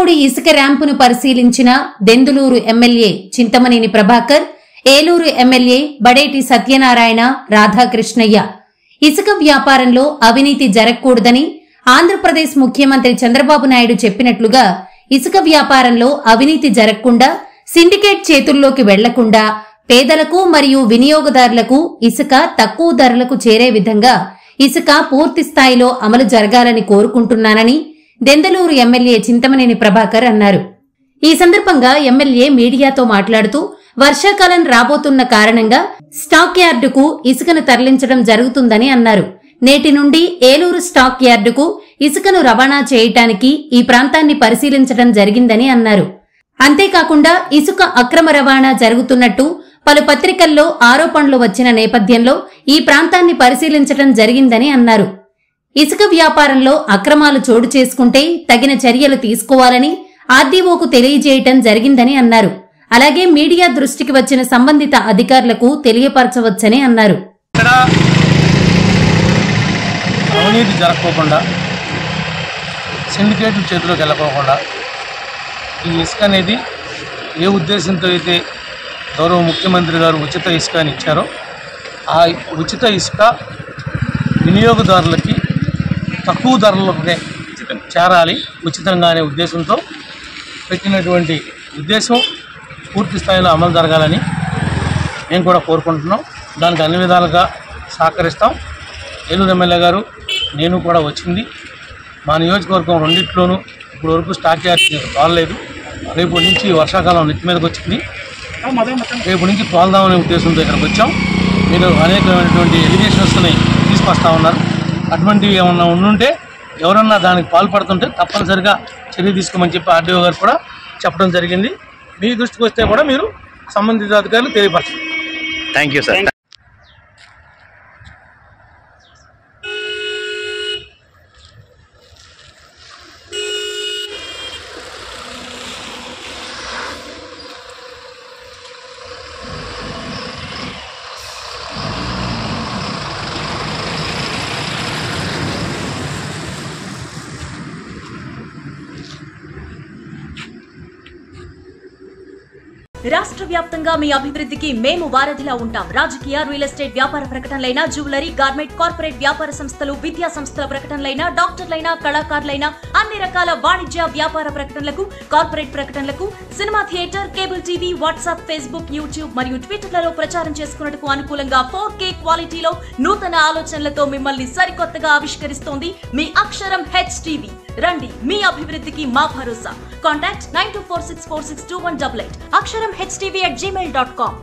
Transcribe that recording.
చింతలపూడి ఇసుక ర్యాంపును పరిశీలించిన Denduluru MLA Chintamaneni Prabhakar, Eluru MLA Badeti Satyanarayana, Radhakrishnaiah ఇసుక వ్యాపారంలో అవినీతి జరగకూడదని ఆంధ్రప్రదేశ్ ముఖ్యమంత్రి చంద్రబాబు నాయుడు చెప్పినట్లుగా ఇసుక వ్యాపారంలో అవినీతి జరగకుండా, సిండికేట్ చేతుల్లోకి వెళ్లకుండా పేదలకు మరియు వినియోగదారులకు ఇసుక తక్కువ ధరలకు చేరే విధంగా ఇసుక పూర్తి స్థాయిలో అమలు జరగాలని కోరుకుంటున్నానని దెందులూరు ఎమ్మెల్యే చింతమనేని ప్రభాకర్ అన్నారు. ఈ సందర్భంగా ఎమ్మెల్యే మీడియాతో మాట్లాడుతూ వర్షాకాలం రాబోతున్న కారణంగా స్టాక్ యార్డుకు ఇసుకను తరలించడం జరుగుతుందని అన్నారు. నేటి నుండి ఏలూరు స్టాక్ యార్డుకు ఇసుకను రవాణా చేయటానికి ఈ ప్రాంతాన్ని పరిశీలించడం జరిగిందని అన్నారు. అంతేకాకుండా ఇసుక అక్రమ రవాణా జరుగుతున్నట్టు పలు పత్రికల్లో ఆరోపణలు వచ్చిన నేపథ్యంలో ఈ ప్రాంతాన్ని పరిశీలించడం జరిగిందని అన్నారు. ఇసుక వ్యాపారంలో అక్రమాలు చోటు చేసుకుంటే తగిన చర్యలు తీసుకోవాలని ఆర్డీఓకు తెలియజేయటం జరిగిందని అన్నారు. అలాగే మీడియా దృష్టికి వచ్చిన సంబంధిత అధికారులకు తెలియపరచవచ్చని అన్నారు. అవినీతి జరగకోకుండా, సిండికేట్ల చేతిలోకి వెళ్ళకోకుండా ఈ ఇసుక అనేది ఏ ఉద్దేశంతో అయితే గౌరవ ముఖ్యమంత్రి గారు ఉచిత ఇసుక అని ఇచ్చారో ఆ ఉచిత ఇసుక వినియోగదారులకి తక్కువ ధరలకే చేరాలి ఉచితంగా అనే ఉద్దేశంతో పెట్టినటువంటి ఉద్దేశం పూర్తి స్థాయిలో అమలు జరగాలని మేము కూడా కోరుకుంటున్నాం. దానికి అన్ని విధాలుగా సహకరిస్తాం. ఏలూరు ఎమ్మెల్యే గారు నేను కూడా వచ్చింది. మా నియోజకవర్గం రెండిట్లోనూ ఇప్పుడు వరకు స్టాక్ యార్డ్ తోలలేదు. రేపు నుంచి వర్షాకాలం నెత్తి మీదకి వచ్చింది. రేపు నుంచి తోలుదామనే ఉద్దేశంతో ఇక్కడికి వచ్చాం. మీరు అనేకమైనటువంటి ఎలిగేషన్స్ని తీసుకొస్తా ఉన్నారు. అటువంటివి ఏమన్నా ఉండుంటే ఎవరన్నా దానికి పాల్పడుతుంటే తప్పనిసరిగా చర్య తీసుకోమని చెప్పి ఆర్డీఓ గారు కూడా చెప్పడం జరిగింది. మీ దృష్టికి వస్తే కూడా మీరు సంబంధిత అధికారులు తెలియపరచండి. Thank you sir. రాష్ట్ర వ్యాప్తంగా మీ అభివృద్ధికి మేము వారధిలా ఉంటాం. రాజకీయ, రియల్ ఎస్టేట్ వ్యాపార ప్రకటనలైన, జ్యువెలరీ, గార్మెంట్, కార్పొరేట్ వ్యాపార సంస్థలు, విద్యా సంస్థల ప్రకటనలైన, డాక్టర్లైన, కళాకారులైన అన్ని రకాల వాణిజ్య వ్యాపార ప్రకటనలకు, కార్పొరేట్ ప్రకటనలకు, cinema theatre, cable TV, WhatsApp, Facebook, YouTube మరియు ట్విట్టర్లలో ప్రచారం చేసుకున్నట్టుకు అనుకూలంగా 4K క్వాలిటీలో నూతన ఆలోచనలతో మిమ్మల్ని సరికొత్తగా ఆవిష్కరిస్తోంది మీ అక్షరం HTV. రండి, మీ అభివృద్ధికి మా భరోసా. కాంటాక్ట్ 9246462188 అక్షరం HTV@gmail.com.